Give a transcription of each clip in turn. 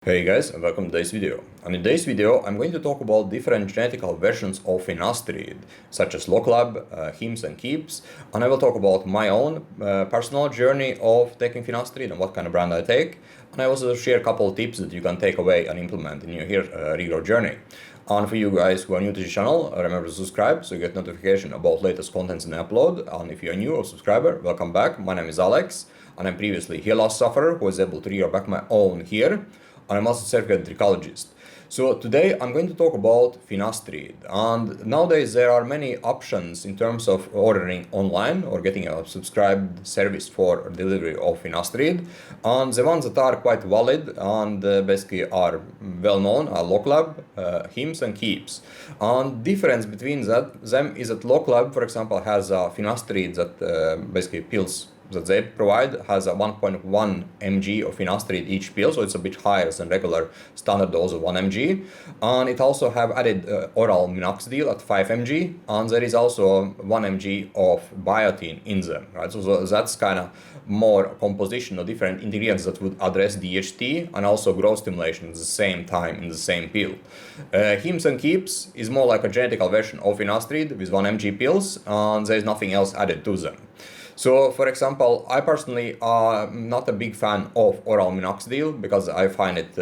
Hey guys, and welcome to today's video. And in today's video, I'm going to talk about different genetical versions of Finasteride, such as Locklab, Hims and Keeps, and I will talk about my own personal journey of taking Finasteride and what kind of brand I take, and I also share a couple of tips that you can take away and implement in your regrow journey. And for you guys who are new to the channel, remember to subscribe so you get notification about latest contents and upload. And if you are new or subscriber, welcome back. My name is Alex, and I'm previously hair loss sufferer who was able to regrow back my own hair. And I'm also a certified trichologist. So today I'm going to talk about Finasteride. And nowadays there are many options in terms of ordering online or getting a subscribed service for delivery of Finasteride. And the ones that are quite valid and basically are well known are Locklab, Hims and Keeps. And difference between them is that Locklab, for example, has Finasteride that basically pills that they provide has a 1.1 mg of finasteride each pill, so it's a bit higher than regular standard dose of 1 mg. And it also have added oral minoxidil at 5 mg, and there is also 1 mg of biotin in them, right? So that's kind of more composition of different ingredients that would address DHT and also growth stimulation at the same time in the same pill. Hims and Keeps is more like a genetical version of finasteride with 1 mg pills, and there is nothing else added to them. So, for example, I personally am not a big fan of oral minoxidil because I find it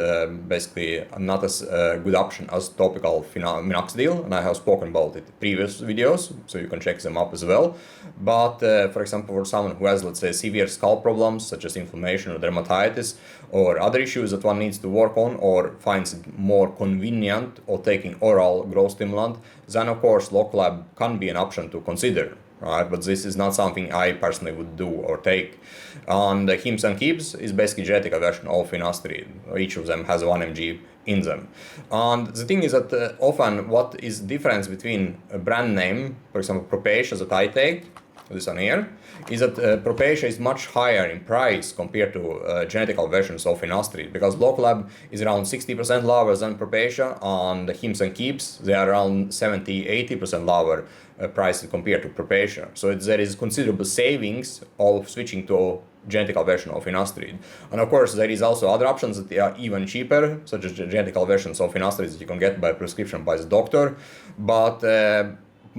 basically not as good option as topical minoxidil, and I have spoken about it in previous videos, so you can check them up as well. But, for example, for someone who has, let's say, severe scalp problems such as inflammation or dermatitis or other issues that one needs to work on or finds it more convenient or taking oral growth stimulant, then of course Locklab can be an option to consider. Right, but this is not something I personally would do or take. And the Hims and Keeps is basically genetic version of Finasteride. Each of them has 1 mg in them. And the thing is that often what is difference between a brand name, for example, Propecia that I take, this one here, is that Propecia is much higher in price compared to genetical versions of Finasteride, because Locklab is around 60% lower than Propecia, and the Hims and Keeps, they are around 70-80% lower prices compared to Propecia. So there is considerable savings of switching to genetical version of Finasteride. And of course there is also other options that are even cheaper, such as genetical versions of Finasteride that you can get by prescription by the doctor. But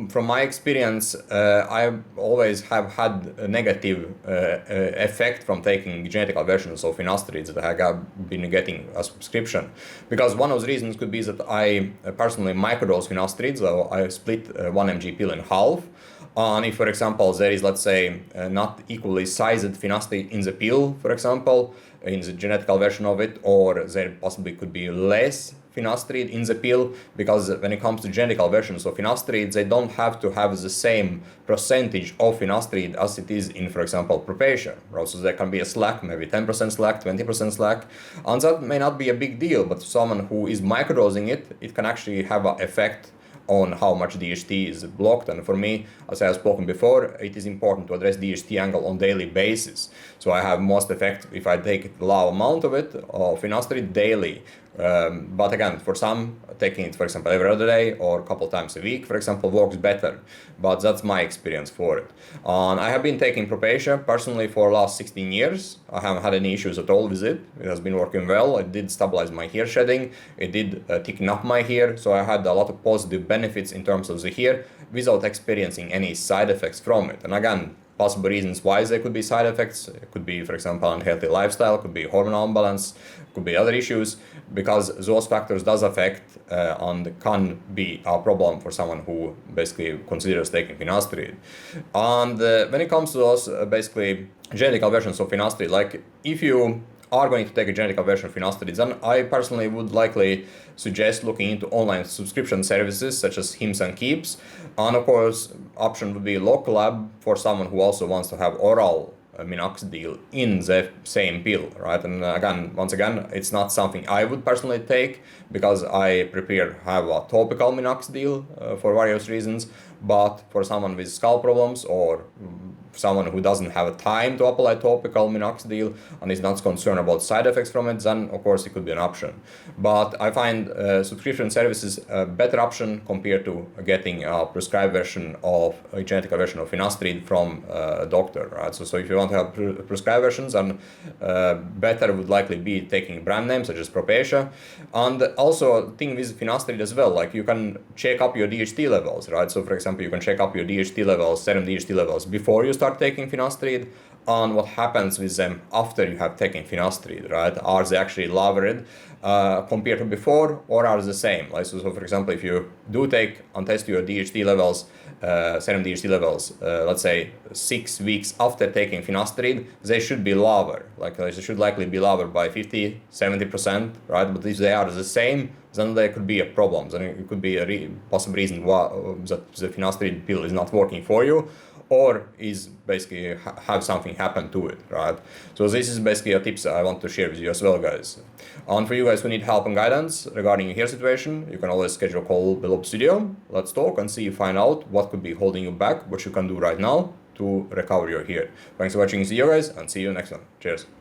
from my experience, I always have had a negative effect from taking genetical versions of Finasteride that I have been getting a subscription. Because one of the reasons could be that I personally microdose Finasteride, so I split 1 mg pill in half. And if, for example, there is, let's say, not equally sized Finasteride in the pill, for example, in the genetical version of it, or there possibly could be less Finasteride in the pill, because when it comes to genetical versions of Finasteride, they don't have to have the same percentage of Finasteride as it is in, for example, Propecia. So there can be a slack, maybe 10% slack, 20% slack, and that may not be a big deal, but someone who is microdosing it, it can actually have an effect on how much DHT is blocked. And for me, as I have spoken before, it is important to address DHT angle on daily basis. So I have most effect if I take a low amount of it, of Finasteride daily. But again, for some, taking it, for example, every other day or a couple times a week, for example, works better. But that's my experience for it. And I have been taking Propecia personally for the last 16 years. I haven't had any issues at all with it. It has been working well. It did stabilize my hair shedding. It did thicken up my hair. So I had a lot of positive benefits in terms of the hair without experiencing any side effects from it. And again, possible reasons why there could be side effects. It could be, for example, unhealthy lifestyle, could be hormonal imbalance, could be other issues, because those factors does affect and can be a problem for someone who basically considers taking Finasteride. And when it comes to those basically genetical versions of Finasteride, like if you are going to take a genetical version of Finasteride, then I personally would likely suggest looking into online subscription services such as Hims and Keeps. And of course, option would be Locklab for someone who also wants to have oral minoxidil in the same pill, right? And again, once again, it's not something I would personally take because I prefer have a topical minoxidil for various reasons. but for someone with scalp problems or someone who doesn't have time to apply topical minoxidil and is not concerned about side effects from it, then of course it could be an option. But I find subscription services a better option compared to getting a prescribed version of a genetic version of finasteride from a doctor, right? So if you want to have prescribed versions, then better would likely be taking brand names such as Propecia. And also thing with finasteride as well, like you can check up your DHT levels, right? So for example, you can check up your DHT levels, serum DHT levels before you start taking finasteride, on what happens with them after you have taken finasteride, right? Are they actually lowered compared to before, or are they the same? Like, so for example, if you do take and test your DHT levels, serum DHT levels, let's say 6 weeks after taking finasteride, they should be lower. Like they should likely be lower by 50-70%, right? But if they are the same, then there could be a problem. Then it could be a possible reason why that the finasteride pill is not working for you, or is basically have something happen to it, right? So this is basically a tips I want to share with you as well, guys. And for you guys who need help and guidance regarding your hair situation, you can always schedule a call below the video. Let's talk and find out what could be holding you back, what you can do right now to recover your hair. Thanks for watching this video, guys, and see you next one. Cheers.